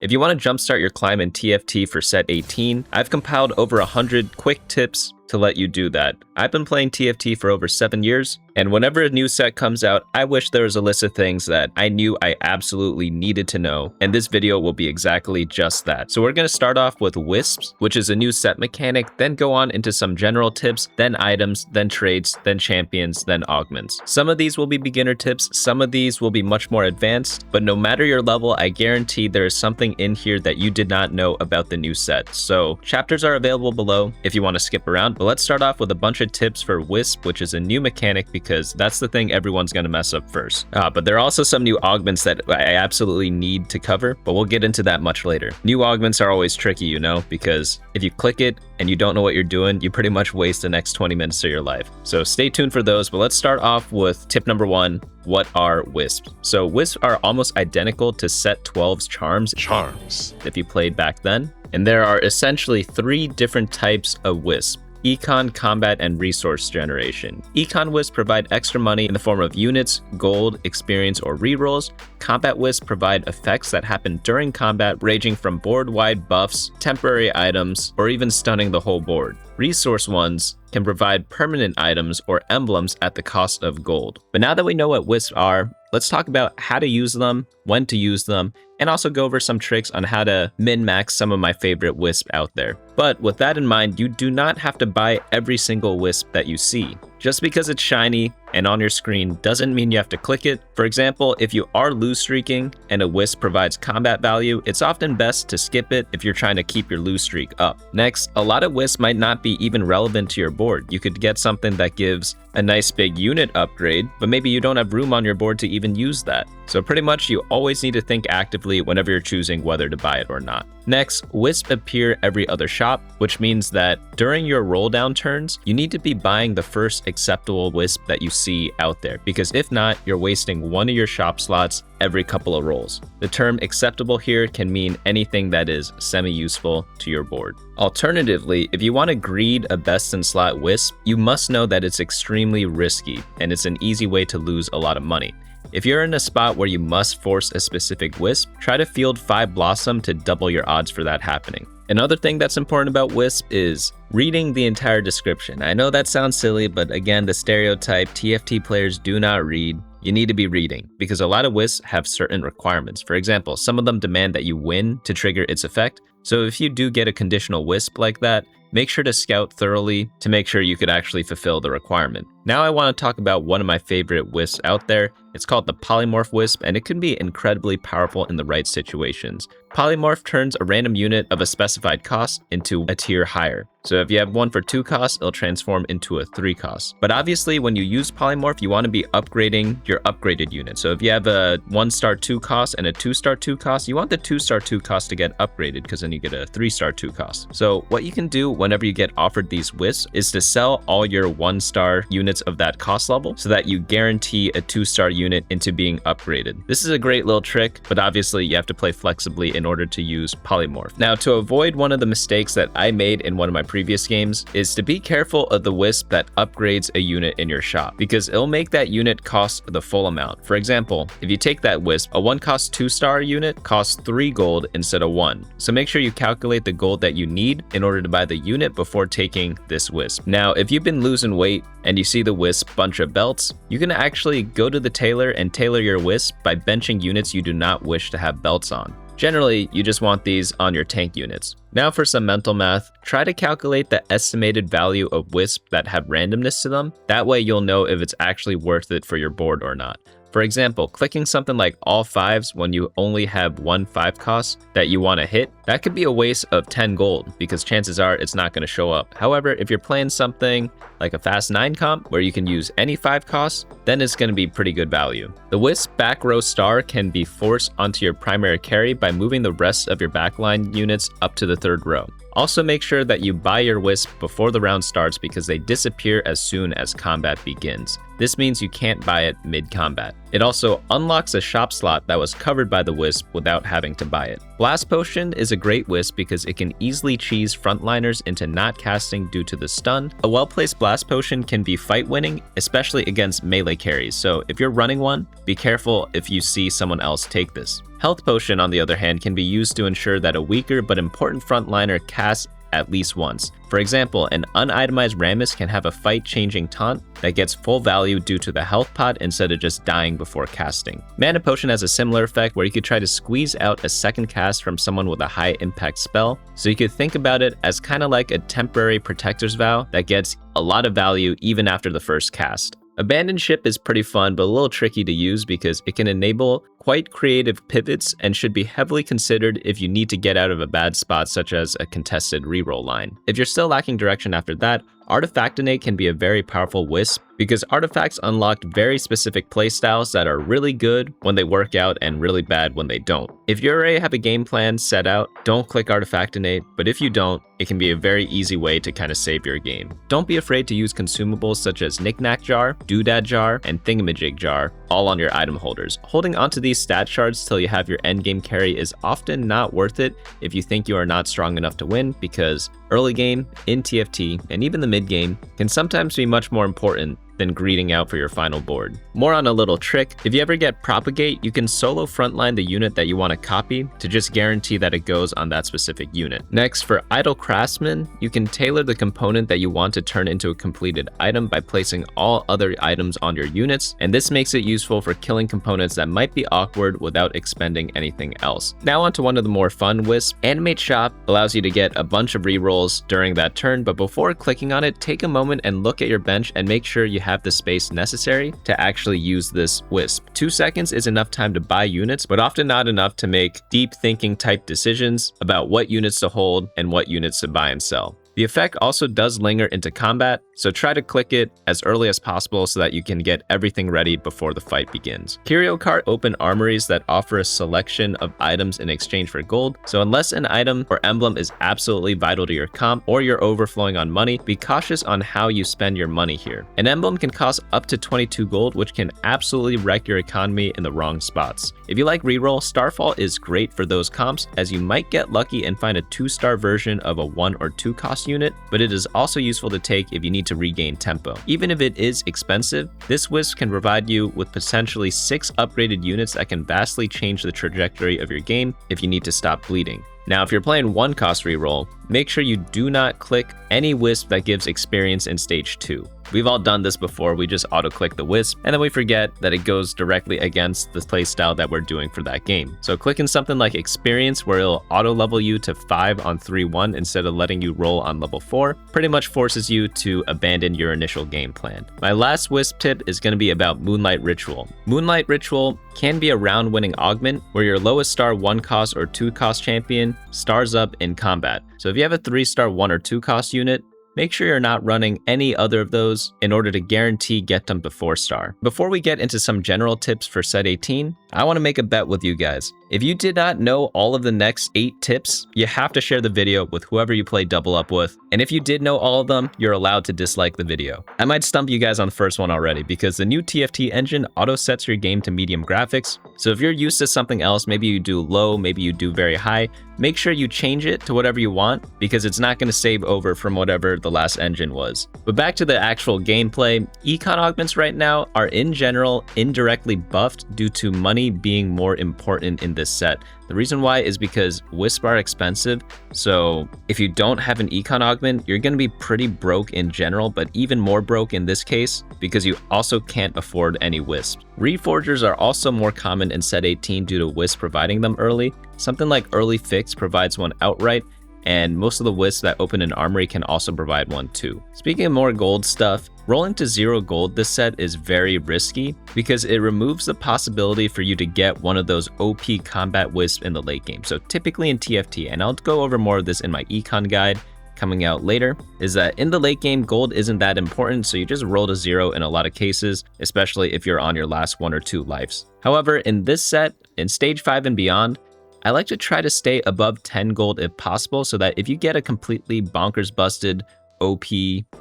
If you want to jumpstart your climb in TFT for set 18, I've compiled over 100 quick tips to let you do that. I've been playing TFT for over 7 years, and whenever a new set comes out, I wish there was a list of things that I knew I absolutely needed to know, and this video will be exactly just that. So we're going to start off with Wisps, which is a new set mechanic, then go on into some general tips, then items, then traits, then champions, then augments. Some of these will be beginner tips, some of these will be much more advanced, but no matter your level, I guarantee there is something in here that you did not know about the new set. So chapters are available below if you want to skip around. But let's start off with a bunch of tips for Wisp, which is a new mechanic because that's the thing everyone's going to mess up first. But there are also some new augments that I absolutely need to cover, but we'll get into that much later. New augments are always tricky, you know, because if you click it and you don't know what you're doing, you pretty much waste the next 20 minutes of your life. So stay tuned for those, but let's start off with tip number 1. What are Wisps? So Wisps are almost identical to set 12's charms if you played back then. And there are essentially 3 different types of Wisp: Econ, Combat, and Resource Generation. Econ Wisps provide extra money in the form of units, gold, experience, or rerolls. Combat Wisps provide effects that happen during combat, ranging from board-wide buffs, temporary items, or even stunning the whole board. Resource ones can provide permanent items or emblems at the cost of gold. But now that we know what Wisps are, let's talk about how to use them, when to use them, and also go over some tricks on how to min-max some of my favorite Wisps out there. But with that in mind, you do not have to buy every single Wisp that you see. Just because it's shiny and on your screen doesn't mean you have to click it. For example, if you are lose streaking and a Wisp provides combat value, it's often best to skip it if you're trying to keep your lose streak up. Next, a lot of Wisps might not be even relevant to your board. You could get something that gives a nice big unit upgrade, but maybe you don't have room on your board to even use that. So pretty much you always need to think actively whenever you're choosing whether to buy it or not. Next, Wisps appear every other shop, which means that during your roll down turns, you need to be buying the first acceptable Wisp that you see out there, because if not, you're wasting one of your shop slots every couple of rolls. The term acceptable here can mean anything that is semi-useful to your board. Alternatively, if you want to greed a best in slot Wisp, you must know that it's extremely risky and it's an easy way to lose a lot of money. If you're in a spot where you must force a specific Wisp, try to field 5 Blossom to double your odds for that happening. Another thing that's important about Wisp is reading the entire description. I know that sounds silly, but again, the stereotype, TFT players do not read. You need to be reading, because a lot of Wisps have certain requirements. For example, some of them demand that you win to trigger its effect. So if you do get a conditional Wisp like that, make sure to scout thoroughly to make sure you could actually fulfill the requirement. Now I want to talk about one of my favorite Wisps out there. It's called the Polymorph Wisp, and it can be incredibly powerful in the right situations. Polymorph turns a random unit of a specified cost into a tier higher. So if you have one for 2 costs, it'll transform into a 3 cost. But obviously when you use Polymorph, you want to be upgrading your upgraded unit. So if you have a 1-star 2 cost and a 2-star 2 cost, you want the 2-star 2 cost to get upgraded, because then you get a 3-star 2 cost. So what you can do whenever you get offered these Wisps is to sell all your 1-star units of that cost level so that you guarantee a 2-star unit into being upgraded. This is a great little trick, but obviously you have to play flexibly in order to use Polymorph. Now, to avoid one of the mistakes that I made in one of my previous games is to be careful of the Wisp that upgrades a unit in your shop, because it'll make that unit cost the full amount. For example, if you take that Wisp, a 1 cost 2-star unit costs 3 gold instead of 1. So make sure you calculate the gold that you need in order to buy the unit before taking this Wisp. Now, if you've been losing weight and you see the Wisp bunch of belts, you can actually go to the tailor and tailor your Wisp by benching units you do not wish to have belts on. Generally, you just want these on your tank units. Now for some mental math, try to calculate the estimated value of Wisp that have randomness to them. That way you'll know if it's actually worth it for your board or not. For example, clicking something like all 5s when you only have 1 5 cost that you want to hit, that could be a waste of 10 gold, because chances are it's not going to show up. However, if you're playing something like a fast 9 comp where you can use any 5 costs, then it's going to be pretty good value. The Wisp back row star can be forced onto your primary carry by moving the rest of your backline units up to the 3rd row. Also make sure that you buy your Wisp before the round starts, because they disappear as soon as combat begins. This means you can't buy it mid-combat. It also unlocks a shop slot that was covered by the Wisp without having to buy it. Blast Potion is a great Wisp because it can easily cheese frontliners into not casting due to the stun. A well-placed Blast Potion can be fight-winning, especially against melee carries, so if you're running one, be careful if you see someone else take this. Health Potion, on the other hand, can be used to ensure that a weaker but important frontliner casts at least once. For example, an unitemized Rammus can have a fight-changing taunt that gets full value due to the health pot instead of just dying before casting. Mana Potion has a similar effect where you could try to squeeze out a second cast from someone with a high impact spell, so you could think about it as kind of like a temporary Protector's Vow that gets a lot of value even after the first cast. Abandon Ship is pretty fun, but a little tricky to use because it can enable quite creative pivots and should be heavily considered if you need to get out of a bad spot such as a contested reroll line. If you're still lacking direction after that, Artifactinate can be a very powerful Wisp because artifacts unlock very specific playstyles that are really good when they work out and really bad when they don't. If you already have a game plan set out, don't click Artifactinate, but if you don't, it can be a very easy way to kind of save your game. Don't be afraid to use consumables such as Knickknack Jar, Doodad Jar, and Thingamajig Jar, all on your item holders. Holding onto these stat shards till you have your endgame carry is often not worth it if you think you are not strong enough to win, because early game, in TFT, and even the mid game can sometimes be much more important than greeting out for your final board. More on a little trick, if you ever get Propagate, you can solo frontline the unit that you want to copy to just guarantee that it goes on that specific unit. Next, for Idle Craftsman, you can tailor the component that you want to turn into a completed item by placing all other items on your units, and this makes it useful for killing components that might be awkward without expending anything else. Now onto one of the more fun Wisps. Animate Shop allows you to get a bunch of rerolls during that turn, but before clicking on it, take a moment and look at your bench and make sure you have the space necessary to actually use this Wisp. 2 seconds is enough time to buy units, but often not enough to make deep thinking type decisions about what units to hold and what units to buy and sell. The effect also does linger into combat, so try to click it as early as possible so that you can get everything ready before the fight begins. Curio Cart open armories that offer a selection of items in exchange for gold, so unless an item or emblem is absolutely vital to your comp or you're overflowing on money, be cautious on how you spend your money here. An emblem can cost up to 22 gold, which can absolutely wreck your economy in the wrong spots. If you like reroll, Starfall is great for those comps, as you might get lucky and find a 2-star version of a 1 or 2 cost unit, but it is also useful to take if you need to regain tempo. Even if it is expensive, this Wisp can provide you with potentially 6 upgraded units that can vastly change the trajectory of your game if you need to stop bleeding. Now, if you're playing 1 cost reroll, make sure you do not click any Wisp that gives experience in stage 2. We've all done this before, we just auto-click the Wisp, and then we forget that it goes directly against the playstyle that we're doing for that game. So clicking something like Experience, where it'll auto-level you to 5 on 3-1 instead of letting you roll on level 4, pretty much forces you to abandon your initial game plan. My last Wisp tip is going to be about Moonlight Ritual. Moonlight Ritual can be a round-winning augment, where your lowest star 1 cost or 2 cost champion stars up in combat. So if you have a 3-star 1 or 2 cost unit, make sure you're not running any other of those in order to guarantee get them to 4-star. Before we get into some general tips for set 18, I want to make a bet with you guys. If you did not know all of the next 8 tips, you have to share the video with whoever you play double up with. And if you did know all of them, you're allowed to dislike the video. I might stump you guys on the first one already because the new TFT engine auto sets your game to medium graphics. So if you're used to something else, maybe you do low, maybe you do very high, make sure you change it to whatever you want because it's not going to save over from whatever the last engine was. But back to the actual gameplay, econ augments right now are in general indirectly buffed due to money being more important in this set. The reason why is because Wisp are expensive, so if you don't have an econ augment, you're going to be pretty broke in general, but even more broke in this case because you also can't afford any Wisps. Reforgers are also more common in set 18 due to Wisp providing them early. Something like Early Fix provides one outright, and most of the Wisps that open an armory can also provide one too. Speaking of more gold stuff, rolling to 0 gold this set is very risky because it removes the possibility for you to get one of those OP combat Wisps in the late game. So typically in TFT, and I'll go over more of this in my econ guide coming out later, is that in the late game, gold isn't that important, so you just roll to 0 in a lot of cases, especially if you're on your last 1 or 2 lives. However, in this set, in stage 5 and beyond, I like to try to stay above 10 gold if possible, so that if you get a completely bonkers busted OP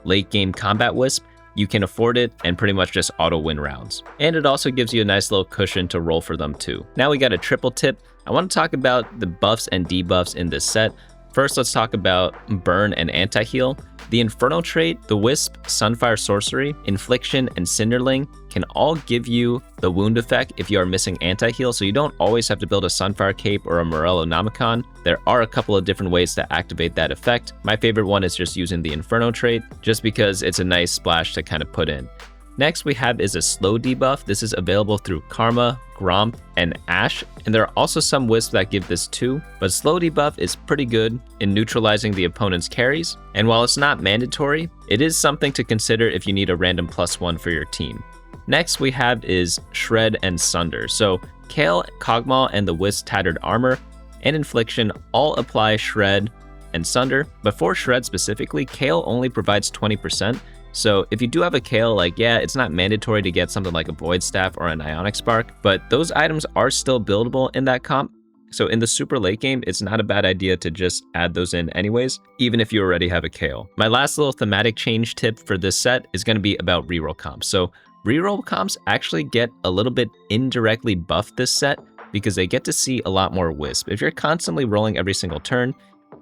late game combat Wisp, you can afford it and pretty much just auto win rounds. And it also gives you a nice little cushion to roll for them too. Now we got a triple tip. I want to talk about the buffs and debuffs in this set. First, let's talk about burn and anti-heal. The Inferno trait, the Wisp, Sunfire Sorcery, Infliction, and Cinderling can all give you the wound effect if you are missing anti-heal, so you don't always have to build a Sunfire Cape or a Morello Namicon. There are a couple of different ways to activate that effect. My favorite one is just using the Inferno trait, just because it's a nice splash to kind of put in. Next we have is a slow debuff. This is available through Karma, Gromp, and Ash, and there are also some Wisps that give this too, but slow debuff is pretty good in neutralizing the opponent's carries, and while it's not mandatory, it is something to consider if you need a random +1 for your team. Next we have is Shred and Sunder. So Kale, Kog'Maw, and the Wisp Tattered Armor and Infliction all apply Shred and Sunder, but for Shred specifically, Kale only provides 20%. So if you do have a Kale, like, yeah, it's not mandatory to get something like a Void Staff or an Ionic Spark, but those items are still buildable in that comp. So in the super late game, it's not a bad idea to just add those in anyways, even if you already have a Kale. My last little thematic change tip for this set is going to be about reroll comps. So reroll comps actually get a little bit indirectly buffed this set because they get to see a lot more Wisp. If you're constantly rolling every single turn,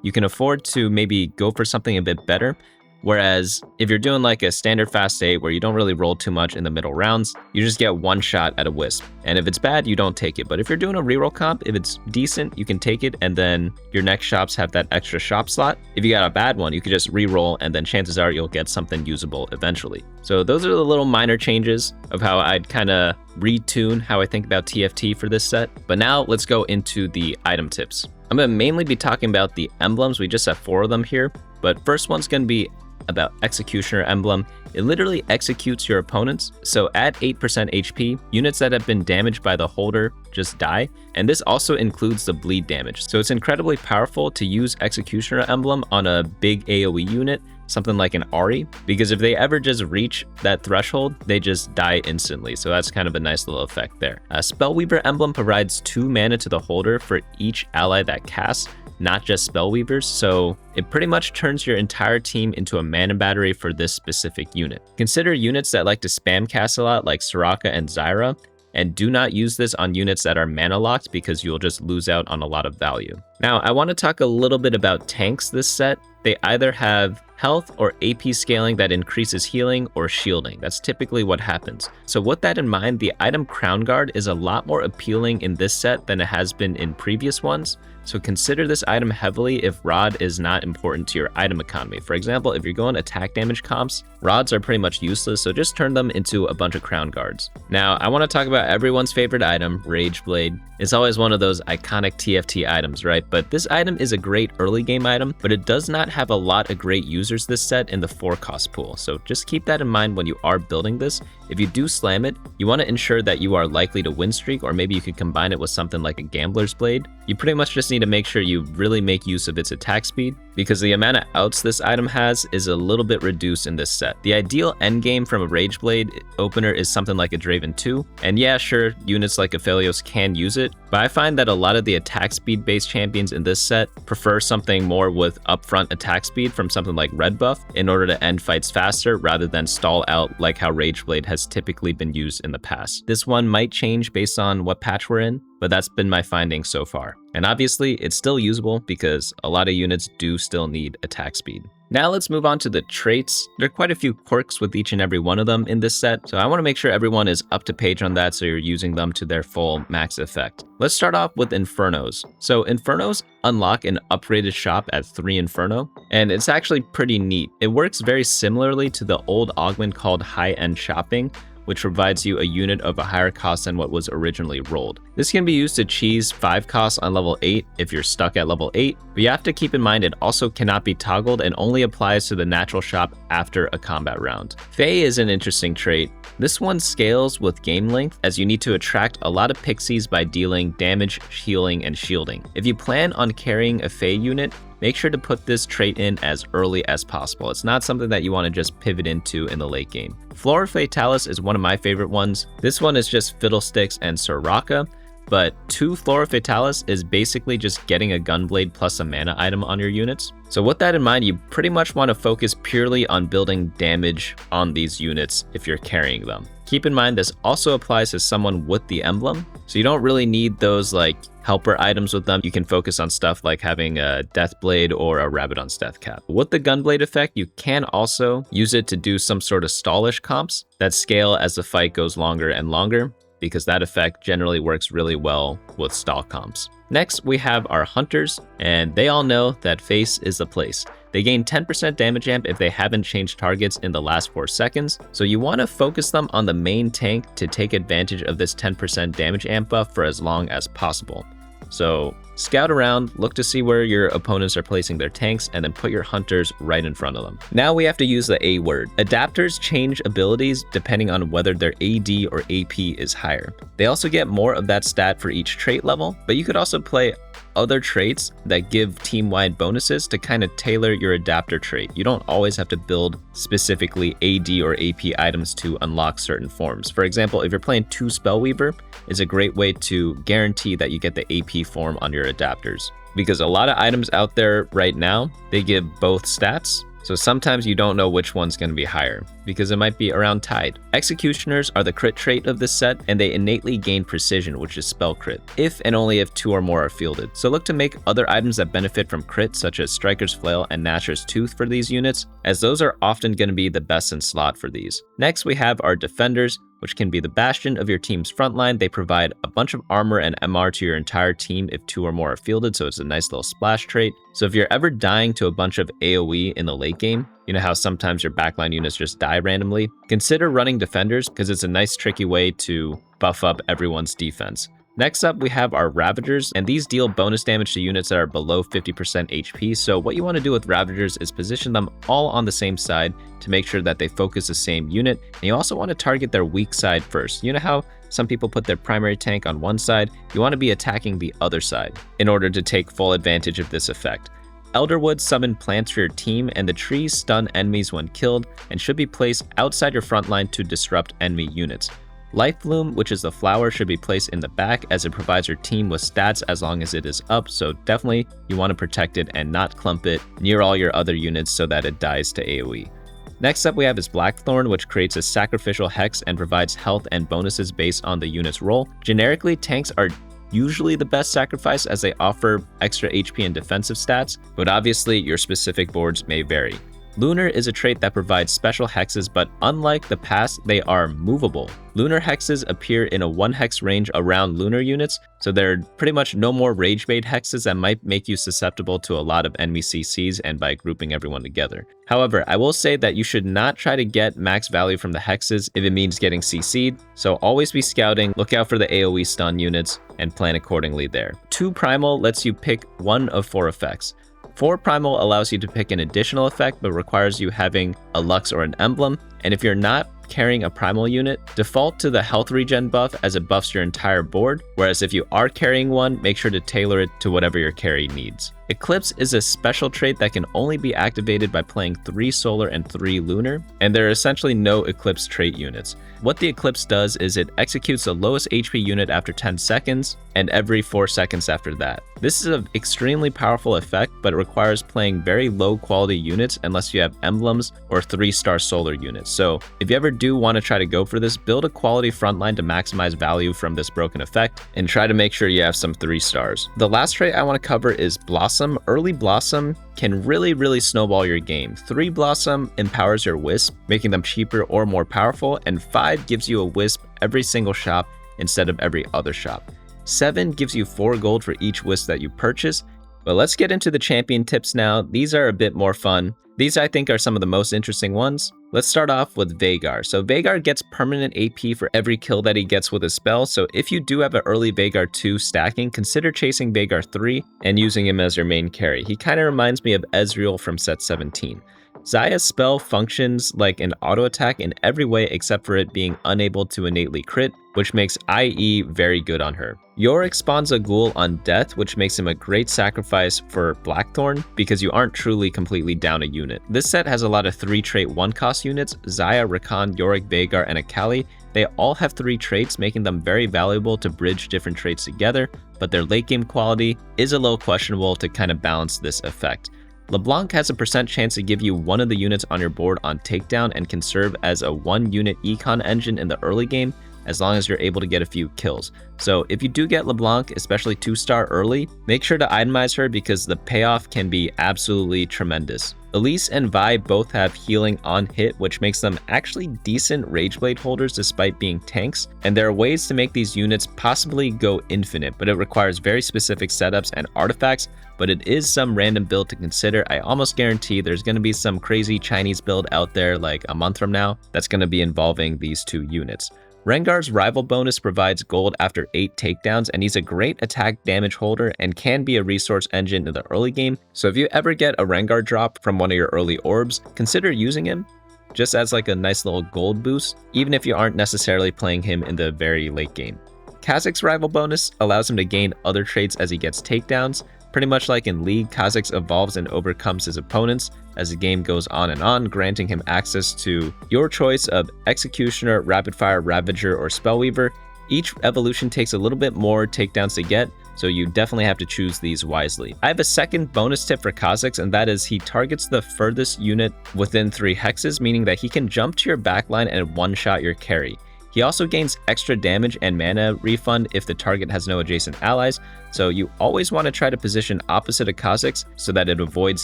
you can afford to maybe go for something a bit better. Whereas if you're doing like a standard fast 8 where you don't really roll too much in the middle rounds, you just get one shot at a Wisp. And if it's bad, you don't take it. But if you're doing a reroll comp, if it's decent, you can take it, and then your next shops have that extra shop slot. If you got a bad one, you could just reroll, and then chances are you'll get something usable eventually. So those are the little minor changes of how I'd kind of retune how I think about TFT for this set. But now let's go into the item tips. I'm going to mainly be talking about the emblems. We just have 4 of them here, but first one's going to be about Executioner Emblem. It literally executes your opponents, so at 8% HP, units that have been damaged by the holder just die, and this also includes the bleed damage. So it's incredibly powerful to use Executioner Emblem on a big AoE unit, something like an Ahri, because if they ever just reach that threshold, they just die instantly. So that's kind of a nice little effect there. Spellweaver Emblem provides 2 mana to the holder for each ally that casts, not just Spellweavers, so it pretty much turns your entire team into a mana battery for this specific unit. Consider units that like to spam cast a lot, like Soraka and Zyra, and do not use this on units that are mana locked because you'll just lose out on a lot of value. Now, I want to talk a little bit about tanks this set. They either have health or AP scaling that increases healing or shielding. That's typically what happens. So with that in mind, the item Crown Guard is a lot more appealing in this set than it has been in previous ones. So consider this item heavily if Rod is not important to your item economy. For example, if you're going attack damage comps, Rods are pretty much useless, so just turn them into a bunch of Crown Guards. Now, I want to talk about everyone's favorite item, Rage Blade. It's always one of those iconic TFT items, right? But this item is a great early game item, but it does not have a lot of great users this set in the 4-cost pool. So just keep that in mind when you are building this. If you do slam it, you want to ensure that you are likely to win streak, or maybe you could combine it with something like a Gambler's Blade. You pretty much just need to make sure you really make use of its attack speed, because the amount of outs this item has is a little bit reduced in this set. The ideal endgame from a Rage Blade opener is something like a Draven 2, and yeah, sure, units like Aphelios can use it, but I find that a lot of the attack speed based champions in this set prefer something more with upfront attack speed from something like Red Buff in order to end fights faster rather than stall out like how Rage Blade has typically been used in the past. This one might change based on what patch we're in, but that's been my finding so far. And obviously, it's still usable because a lot of units do still need attack speed. Now let's move on to the traits. There are quite a few quirks with each and every one of them in this set, so I want to make sure everyone is up to page on that so you're using them to their full max effect. Let's start off with Infernos. So Infernos unlock an upgraded shop at 3 Inferno, and it's actually pretty neat. It works very similarly to the old augment called high-end shopping, which provides you a unit of a higher cost than what was originally rolled. This can be used to cheese 5 costs on level 8 if you're stuck at level 8, but you have to keep in mind it also cannot be toggled and only applies to the natural shop after a combat round. Fae is an interesting trait. This one scales with game length, as you need to attract a lot of pixies by dealing damage, healing, and shielding. If you plan on carrying a Fae unit, make sure to put this trait in as early as possible. It's not something that you want to just pivot into in the late game. Flora Fatalis is one of my favorite ones. This one is just Fiddlesticks and Soraka. but 2 Flora Fatalis is basically just getting a Gunblade plus a mana item on your units. So with that in mind, you pretty much want to focus purely on building damage on these units if you're carrying them. Keep in mind this also applies to someone with the emblem, so you don't really need those like helper items with them. You can focus on stuff like having a Deathblade or a Rabadon's Deathcap. With the Gunblade effect, you can also use it to do some sort of stallish comps that scale as the fight goes longer and longer, because that effect generally works really well with stall comps. Next, we have our Hunters, and they all know that face is the place. They gain 10% damage amp if they haven't changed targets in the last 4 seconds, so you want to focus them on the main tank to take advantage of this 10% damage amp buff for as long as possible. So scout around, look to see where your opponents are placing their tanks, and then put your Hunters right in front of them. Now we have to use the A word. Adapters change abilities depending on whether their AD or AP is higher. They also get more of that stat for each trait level, but you could also play other traits that give team-wide bonuses to kind of tailor your adapter trait. You don't always have to build specifically AD or AP items to unlock certain forms. For example, if you're playing 2 Spellweaver, is a great way to guarantee that you get the AP form on your adapters. Because a lot of items out there right now, they give both stats. So sometimes you don't know which one's going to be higher, because it might be around tied. Executioners are the crit trait of this set, and they innately gain precision, which is spell crit, if and only if 2 or more are fielded. So look to make other items that benefit from crit, such as Striker's Flail and Gnasher's Tooth for these units, as those are often going to be the best in slot for these. Next, we have our Defenders, which can be the bastion of your team's frontline. They provide a bunch of armor and MR to your entire team if 2 or more are fielded, so it's a nice little splash trait. So if you're ever dying to a bunch of AoE in the late game, you know how sometimes your backline units just die randomly? Consider running Defenders, because it's a nice tricky way to buff up everyone's defense. Next up, we have our Ravagers, and these deal bonus damage to units that are below 50% HP. So what you want to do with Ravagers is position them all on the same side to make sure that they focus the same unit. And you also want to target their weak side first. You know how some people put their primary tank on one side? You want to be attacking the other side in order to take full advantage of this effect. Elderwood summon plants for your team, and the trees stun enemies when killed and should be placed outside your front line to disrupt enemy units. Life Bloom, which is the flower, should be placed in the back as it provides your team with stats as long as it is up, so definitely you want to protect it and not clump it near all your other units so that it dies to AoE. Next up we have is Blackthorn, which creates a sacrificial hex and provides health and bonuses based on the unit's role. Generically, tanks are usually the best sacrifice as they offer extra HP and defensive stats, but obviously your specific boards may vary. Lunar is a trait that provides special hexes, but unlike the past, they are movable. Lunar hexes appear in a 1 hex range around lunar units, so there are pretty much no more rage bait hexes that might make you susceptible to a lot of enemy CCs and by grouping everyone together. However, I will say that you should not try to get max value from the hexes if it means getting CC'd, so always be scouting, look out for the AoE stun units, and plan accordingly there. 2 Primal lets you pick 1 of 4 effects. 4 Primal allows you to pick an additional effect, but requires you having a Lux or an emblem, and if you're not carrying a Primal unit, default to the health regen buff as it buffs your entire board, whereas if you are carrying one, make sure to tailor it to whatever your carry needs. Eclipse is a special trait that can only be activated by playing 3 Solar and 3 Lunar, and there are essentially no Eclipse trait units. What the Eclipse does is it executes the lowest HP unit after 10 seconds, and every 4 seconds after that. This is an extremely powerful effect, but it requires playing very low quality units unless you have emblems or 3-star Solar units. So if you ever do want to try to go for this, build a quality frontline to maximize value from this broken effect, and try to make sure you have some 3 stars. The last trait I want to cover is Blossom. Early Blossom can really snowball your game. 3 Blossom empowers your Wisp, making them cheaper or more powerful, and 5 gives you a Wisp every single shop instead of every other shop. 7 gives you 4 gold for each Wisp that you purchase. But let's get into the champion tips now. These are a bit more fun. These I think are some of the most interesting ones. Let's start off with Vhagar. So Vhagar gets permanent AP for every kill that he gets with a spell, so if you do have an early Vhagar 2 stacking, consider chasing Vhagar 3 and using him as your main carry. He kind of reminds me of Ezreal from set 17. Zaya's spell functions like an auto attack in every way except for it being unable to innately crit, which makes IE very good on her. Yorick spawns a ghoul on death, which makes him a great sacrifice for Blackthorn because you aren't truly completely down a unit. This set has a lot of 3-trait 1-cost units: Xayah, Rakan, Yorick, Veigar, and Akali. They all have 3 traits, making them very valuable to bridge different traits together, but their late game quality is a little questionable to kind of balance this effect. LeBlanc has a % chance to give you one of the units on your board on takedown and can serve as a 1-unit econ engine in the early game, as long as you're able to get a few kills. So if you do get LeBlanc, especially 2-star early, make sure to itemize her because the payoff can be absolutely tremendous. Elise and Vi both have healing on hit, which makes them actually decent Rageblade holders despite being tanks, and there are ways to make these units possibly go infinite, but it requires very specific setups and artifacts, but it is some random build to consider. I almost guarantee there's going to be some crazy Chinese build out there like a month from now that's going to be involving these 2 units. Rengar's rival bonus provides gold after 8 takedowns, and he's a great attack damage holder and can be a resource engine in the early game. So if you ever get a Rengar drop from one of your early orbs, consider using him just as like a nice little gold boost, even if you aren't necessarily playing him in the very late game. Kha'Zix's rival bonus allows him to gain other traits as he gets takedowns. Pretty much like in League, Kha'Zix evolves and overcomes his opponents as the game goes on, granting him access to your choice of Executioner, Rapid Fire, Ravager, or Spellweaver. Each evolution takes a little bit more takedowns to get, so you definitely have to choose these wisely. I have a second bonus tip for Kha'Zix, and that is he targets the furthest unit within 3 hexes, meaning that he can jump to your backline and one-shot your carry. He also gains extra damage and mana refund if the target has no adjacent allies, so you always want to try to position opposite of Kha'Zix so that it avoids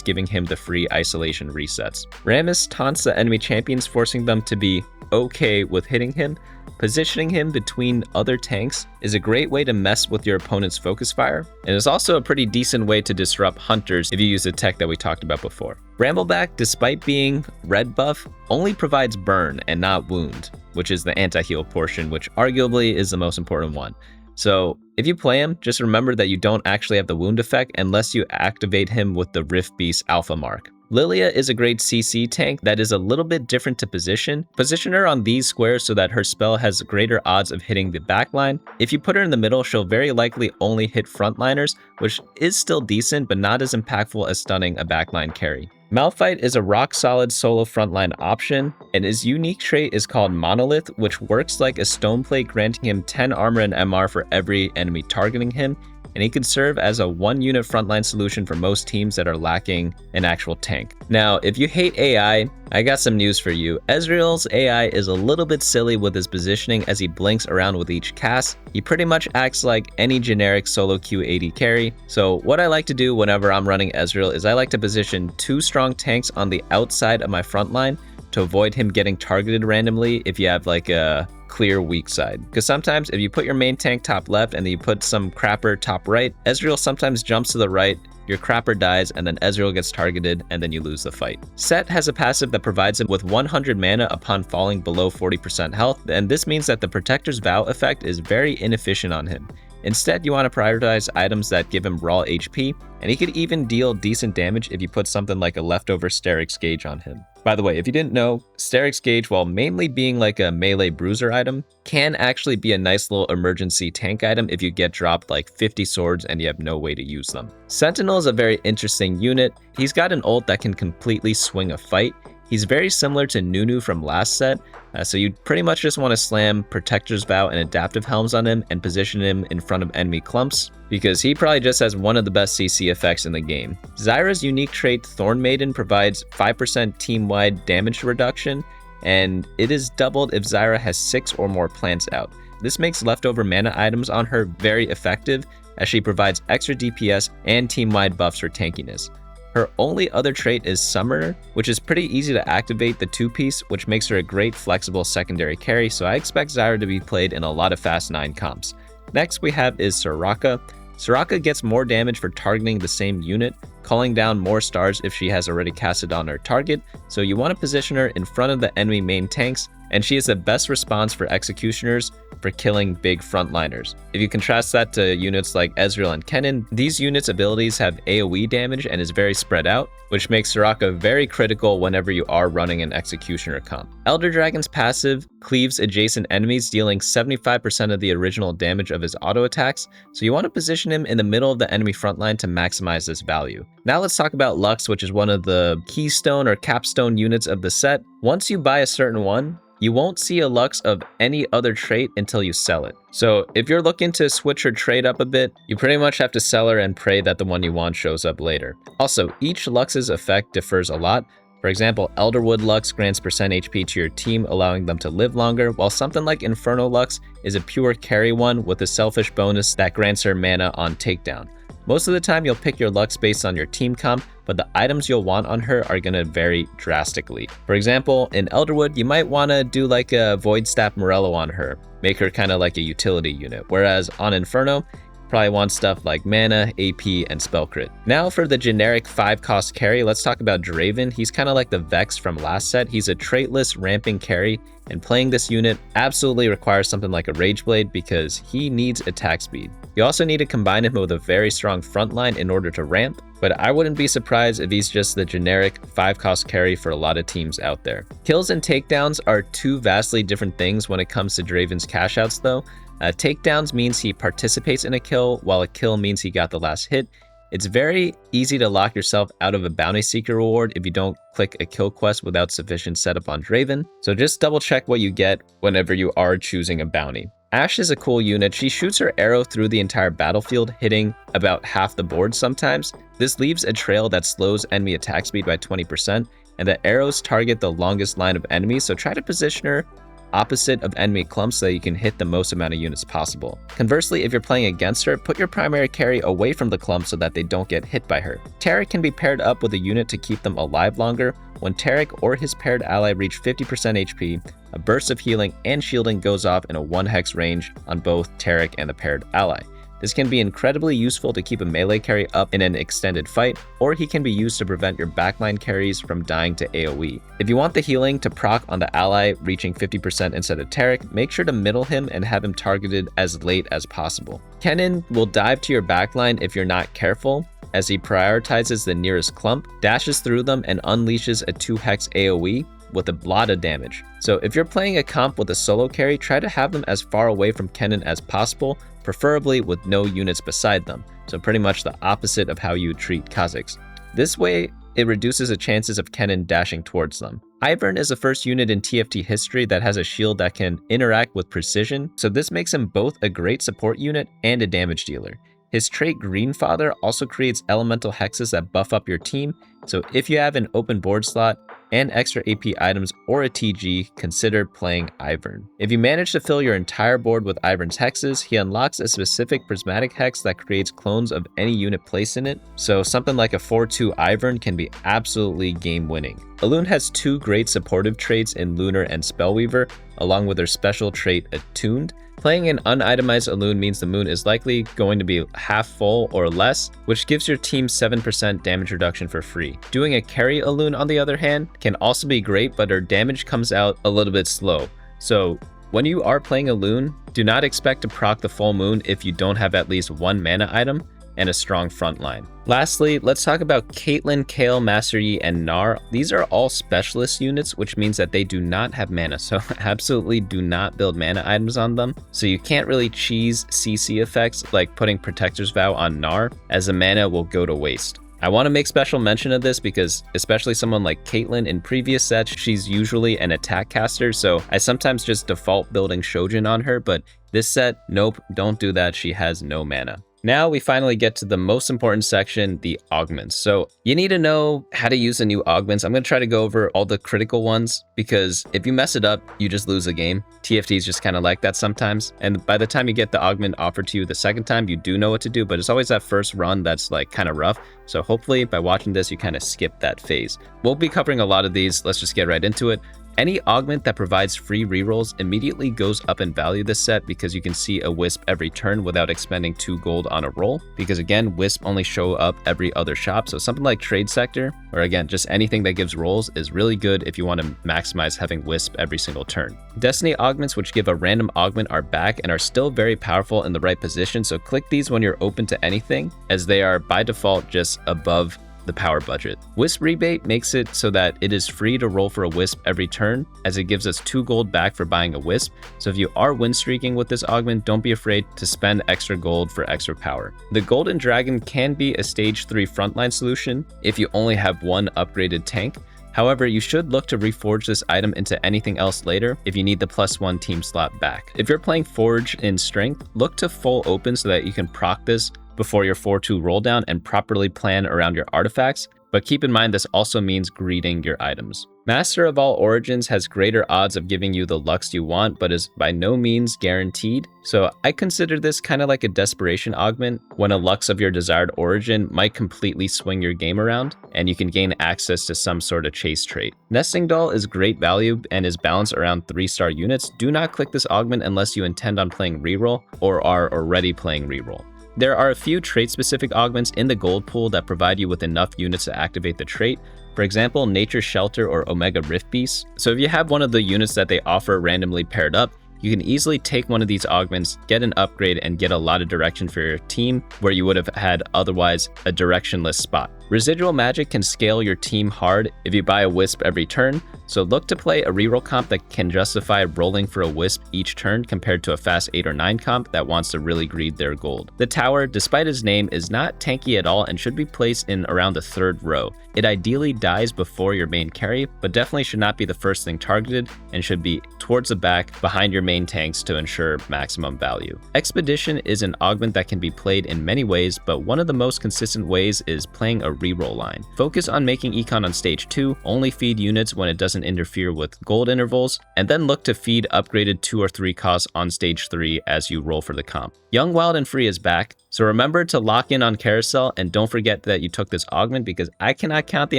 giving him the free isolation resets. Rammus taunts the enemy champions, forcing them to be okay with hitting him. Positioning him between other tanks is a great way to mess with your opponent's focus fire, and is also a pretty decent way to disrupt hunters if you use the tech that we talked about before. Brambleback, despite being red buff, only provides burn and not wound, which is the anti-heal portion, which arguably is the most important one. So if you play him, just remember that you don't actually have the wound effect unless you activate him with the Rift Beast Alpha Mark. Lilia is a great CC tank that is a little bit different to position. Position her on these squares so that her spell has greater odds of hitting the backline. If you put her in the middle, she'll very likely only hit frontliners, which is still decent, but not as impactful as stunning a backline carry. Malphite is a rock-solid solo frontline option, and his unique trait is called Monolith, which works like a stone plate, granting him 10 armor and MR for every enemy targeting him, and he can serve as a 1-unit frontline solution for most teams that are lacking an actual tank. Now, if you hate AI, I got some news for you. Ezreal's AI is a little bit silly with his positioning as he blinks around with each cast. He pretty much acts like any generic solo queue AD carry. So what I like to do whenever I'm running Ezreal is I like to position 2 strong tanks on the outside of my front line to avoid him getting targeted randomly if you have like a clear weak side. Because sometimes if you put your main tank top left and then you put some crapper top right, Ezreal sometimes jumps to the right, your crapper dies, and then Ezreal gets targeted, and then you lose the fight. Set has a passive that provides him with 100 mana upon falling below 40% health, and this means that the Protector's Vow effect is very inefficient on him. Instead, you want to prioritize items that give him raw HP, and he could even deal decent damage if you put something like a leftover Sterix Gauge on him. By the way, if you didn't know, Sterix Gauge, while mainly being like a melee bruiser item, can actually be a nice little emergency tank item if you get dropped like 50 swords and you have no way to use them. Sentinel is a very interesting unit. He's got an ult that can completely swing a fight. He's very similar to Nunu from last set, so you pretty much just want to slam Protector's Vow and Adaptive Helms on him and position him in front of enemy clumps, because he probably just has one of the best CC effects in the game. Zyra's unique trait, Thorn Maiden, provides 5% team-wide damage reduction, and it is doubled if Zyra has 6 or more plants out. This makes leftover mana items on her very effective, as she provides extra DPS and team-wide buffs for tankiness. Her only other trait is Summoner, which is pretty easy to activate the 2-piece, which makes her a great flexible secondary carry, so I expect Zyra to be played in a lot of Fast 9 comps. Next we have is Soraka. Soraka gets more damage for targeting the same unit, calling down more stars if she has already casted on her target, so you want to position her in front of the enemy main tanks, and she is the best response for executioners for killing big frontliners. If you contrast that to units like Ezreal and Kennen, these units' abilities have AoE damage and is very spread out, which makes Soraka very critical whenever you are running an executioner comp. Elder Dragon's passive cleaves adjacent enemies, dealing 75% of the original damage of his auto attacks, so you want to position him in the middle of the enemy front line to maximize this value. Now let's talk about Lux, which is one of the keystone or capstone units of the set. Once you buy a certain one, you won't see a Lux of any other trait until you sell it. So if you're looking to switch or trade up a bit, you pretty much have to sell her and pray that the one you want shows up later. Also, each Lux's effect differs a lot. For example, Elderwood Lux grants percent HP to your team, allowing them to live longer, while something like Inferno Lux is a pure carry one with a selfish bonus that grants her mana on takedown. Most of the time, you'll pick your Lux based on your team comp, but the items you'll want on her are going to vary drastically. For example, in Elderwood, you might want to do like a Void Staff Morello on her, make her kind of like a utility unit, whereas on Inferno, probably want stuff like mana, AP, and spell crit. Now for the generic 5-cost carry, let's talk about Draven. He's kind of like the Vex from last set. He's a traitless ramping carry, and playing this unit absolutely requires something like a Rage Blade because he needs attack speed. You also need to combine him with a very strong front line in order to ramp, but I wouldn't be surprised if he's just the generic 5-cost carry for a lot of teams out there. Kills and takedowns are two vastly different things when it comes to Draven's cash outs though. Takedowns means he participates in a kill, while a kill means he got the last hit. It's very easy to lock yourself out of a bounty seeker reward if you don't click a kill quest without sufficient setup on Draven, so just double check what you get whenever you are choosing a bounty. Ashe is a cool unit. She shoots her arrow through the entire battlefield, hitting about half the board sometimes. This leaves a trail that slows enemy attack speed by 20%, and the arrows target the longest line of enemies, so try to position her opposite of enemy clumps so that you can hit the most amount of units possible. Conversely, if you're playing against her, put your primary carry away from the clump so that they don't get hit by her. Taric can be paired up with a unit to keep them alive longer. When Taric or his paired ally reach 50% HP, a burst of healing and shielding goes off in a 1-hex range on both Taric and the paired ally. This can be incredibly useful to keep a melee carry up in an extended fight, or he can be used to prevent your backline carries from dying to AoE. If you want the healing to proc on the ally reaching 50% instead of Taric, make sure to middle him and have him targeted as late as possible. Kennen will dive to your backline if you're not careful, as he prioritizes the nearest clump, dashes through them, and unleashes a 2-hex AoE with a lot of damage. So if you're playing a comp with a solo carry, try to have them as far away from Kennen as possible, preferably with no units beside them, so pretty much the opposite of how you would treat Kha'Zix. This way, it reduces the chances of Kennen dashing towards them. Ivern is the first unit in TFT history that has a shield that can interact with precision, so this makes him both a great support unit and a damage dealer. His trait Greenfather also creates elemental hexes that buff up your team, so if you have an open board slot and extra AP items or a TG, consider playing Ivern. If you manage to fill your entire board with Ivern's hexes, he unlocks a specific prismatic hex that creates clones of any unit placed in it, so something like a 4-2 Ivern can be absolutely game-winning. Elune has two great supportive traits in Lunar and Spellweaver, along with her special trait Attuned. Playing an unitemized Elune means the moon is likely going to be half full or less, which gives your team 7% damage reduction for free. Doing a carry Elune, on the other hand, can also be great, but her damage comes out a little bit slow. So when you are playing Elune, do not expect to proc the full moon if you don't have at least one mana item and a strong front line. Lastly, let's talk about Caitlyn, Kayle, Master Yi, and Gnar. These are all specialist units, which means that they do not have mana, so absolutely do not build mana items on them. So you can't really cheese CC effects like putting Protector's Vow on Gnar, as the mana will go to waste. I want to make special mention of this because especially someone like Caitlyn, in previous sets, she's usually an attack caster, so I sometimes just default building Shojin on her, but this set, nope, don't do that, she has no mana. Now we finally get to the most important section, the augments. So you need to know how to use the new augments. I'm going to try to go over all the critical ones because if you mess it up, you just lose the game. TFT is just kind of like that sometimes. And by the time you get the augment offered to you the second time, you do know what to do, but it's always that first run that's like kind of rough. So hopefully by watching this, you kind of skip that phase. We'll be covering a lot of these. Let's just get right into it. Any augment that provides free rerolls immediately goes up in value this set because you can see a Wisp every turn without expending 2 gold on a roll. Because again, Wisp only show up every other shop, so something like Trade Sector, or again, just anything that gives rolls is really good if you want to maximize having Wisp every single turn. Destiny augments, which give a random augment, are back and are still very powerful in the right position, so click these when you're open to anything, as they are by default just above the power budget. Wisp rebate makes it so that it is free to roll for a Wisp every turn, as it gives us 2 gold back for buying a Wisp. So if you are win streaking with this augment, don't be afraid to spend extra gold for extra power. The Golden Dragon can be a stage 3 frontline solution if you only have one upgraded tank. However, you should look to reforge this item into anything else later if you need the +1 team slot back. If you're playing Forge in Strength, look to full open so that you can proc this before your 4-2 roll down and properly plan around your artifacts, but keep in mind this also means greeting your items. Master of all origins has greater odds of giving you the lux you want, but is by no means guaranteed. So I consider this kind of like a desperation augment, when a lux of your desired origin might completely swing your game around, and you can gain access to some sort of chase trait. Nesting Doll is great value and is balanced around 3-star units. Do not click this augment unless you intend on playing reroll or are already playing reroll. There are a few trait-specific augments in the gold pool that provide you with enough units to activate the trait. For example, Nature's Shelter or Omega Rift Beast. So if you have one of the units that they offer randomly paired up, you can easily take one of these augments, get an upgrade, and get a lot of direction for your team where you would have had otherwise a directionless spot. Residual magic can scale your team hard if you buy a Wisp every turn, so look to play a reroll comp that can justify rolling for a Wisp each turn compared to a fast 8 or 9 comp that wants to really greed their gold. The tower, despite its name, is not tanky at all and should be placed in around the 3rd row. It ideally dies before your main carry, but definitely should not be the first thing targeted and should be towards the back behind your main tanks to ensure maximum value. Expedition is an augment that can be played in many ways, but one of the most consistent ways is playing a reroll line. Focus on making econ on stage 2, only feed units when it doesn't interfere with gold intervals, and then look to feed upgraded 2 or 3 costs on stage 3 as you roll for the comp. Young, Wild, and Free is back, so remember to lock in on Carousel and don't forget that you took this augment, because I cannot count the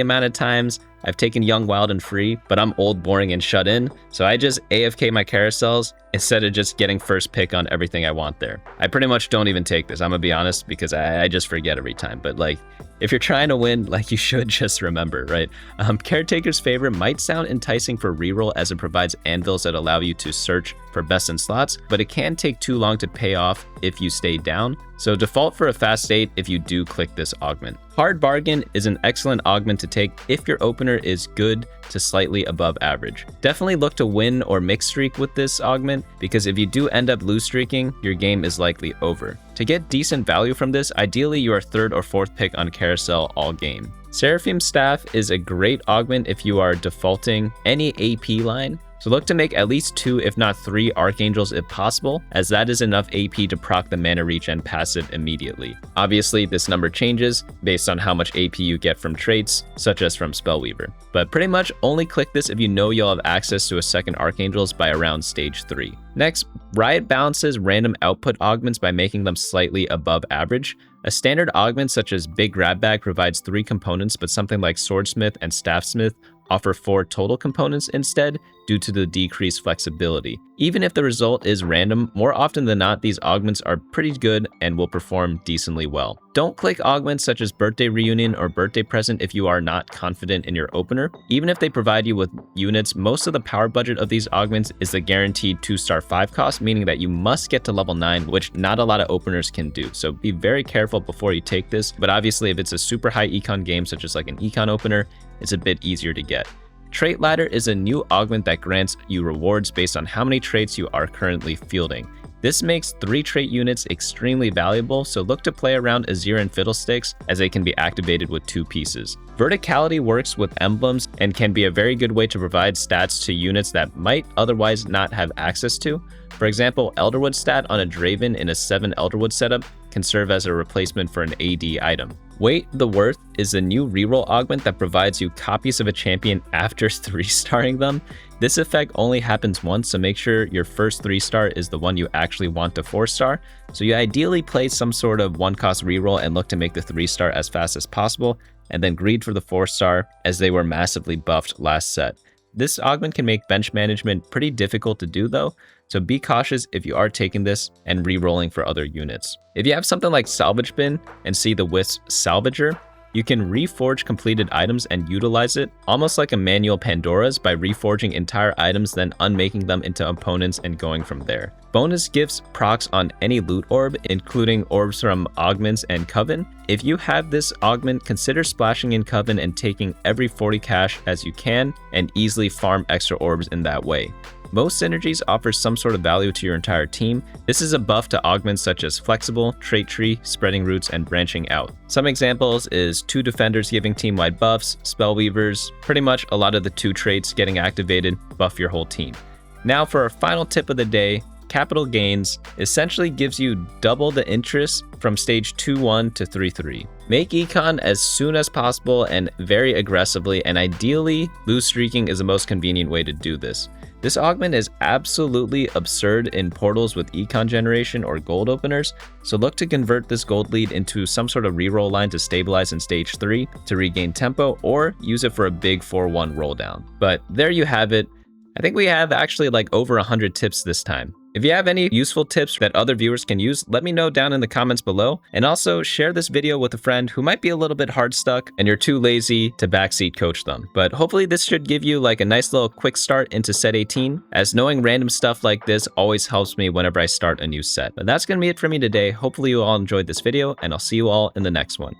amount of times I've taken Young, Wild, and Free, but I'm old, boring, and shut in, so I just AFK my carousels instead of just getting first pick on everything I want there. I pretty much don't even take this, I'm gonna be honest, because I just forget every time, but like, if you're trying to win, like, you should just remember, right? Caretaker's Favor might sound enticing for reroll as it provides anvils that allow you to search for best in slots, but it can take too long to pay off if you stay down. So default for a fast state if you do click this augment. Hard Bargain is an excellent augment to take if your opener is good to slightly above average. Definitely look to win or mix streak with this augment, because if you do end up lose streaking, your game is likely over. To get decent value from this, ideally you are 3rd or 4th pick on Carousel all game. Seraphim Staff is a great augment if you are defaulting any AP line. So look to make at least 2 if not 3 Archangels if possible, as that is enough AP to proc the mana regen passive immediately. Obviously this number changes based on how much AP you get from traits, such as from Spellweaver. But pretty much only click this if you know you'll have access to a second Archangels by around stage 3. Next, Riot balances random output augments by making them slightly above average. A standard augment such as Big Grab Bag provides 3 components, but something like Swordsmith and Staffsmith offer 4 total components instead due to the decreased flexibility. Even if the result is random, more often than not, these augments are pretty good and will perform decently well. Don't click augments such as Birthday Reunion or Birthday Present if you are not confident in your opener. Even if they provide you with units, most of the power budget of these augments is the guaranteed 2-star 5 cost, meaning that you must get to level 9, which not a lot of openers can do. So be very careful before you take this, but obviously if it's a super high econ game such as like an econ opener, it's a bit easier to get. Trait Ladder is a new augment that grants you rewards based on how many traits you are currently fielding. This makes 3 trait units extremely valuable, so look to play around Azir and Fiddlesticks as they can be activated with 2 pieces. Verticality works with emblems and can be a very good way to provide stats to units that might otherwise not have access to. For example, Elderwood stat on a Draven in a 7 Elderwood setup can serve as a replacement for an AD item. Weight the Worth is a new reroll augment that provides you copies of a champion after 3-starring them. This effect only happens once, so make sure your first 3-star is the one you actually want to 4-star. So you ideally play some sort of 1-cost reroll and look to make the 3-star as fast as possible, and then greed for the 4-star as they were massively buffed last set. This augment can make bench management pretty difficult to do though, so be cautious if you are taking this and re-rolling for other units. If you have something like Salvage Bin and see the Wisp Salvager, you can reforge completed items and utilize it, almost like a manual Pandora's, by reforging entire items then unmaking them into opponents and going from there. Bonus gifts procs on any loot orb, including orbs from Augments and Coven. If you have this augment, consider splashing in Coven and taking every 40 cash as you can and easily farm extra orbs in that way. Most synergies offer some sort of value to your entire team. This is a buff to augments such as Flexible, Trait Tree, Spreading Roots, and Branching Out. Some examples is 2 defenders giving team-wide buffs, Spellweavers, pretty much a lot of the 2 traits getting activated buff your whole team. Now for our final tip of the day, Capital Gains essentially gives you double the interest from stage 2-1 to 3-3. Make econ as soon as possible and very aggressively, and ideally, lose streaking is the most convenient way to do this. This augment is absolutely absurd in portals with econ generation or gold openers, so look to convert this gold lead into some sort of reroll line to stabilize in stage 3 to regain tempo, or use it for a big 4-1 roll down. But there you have it. I think we have actually like over 100 tips this time. If you have any useful tips that other viewers can use, let me know down in the comments below. And also share this video with a friend who might be a little bit hard stuck and you're too lazy to backseat coach them. But hopefully this should give you like a nice little quick start into set 18, as knowing random stuff like this always helps me whenever I start a new set. But that's gonna be it for me today. Hopefully you all enjoyed this video, and I'll see you all in the next one.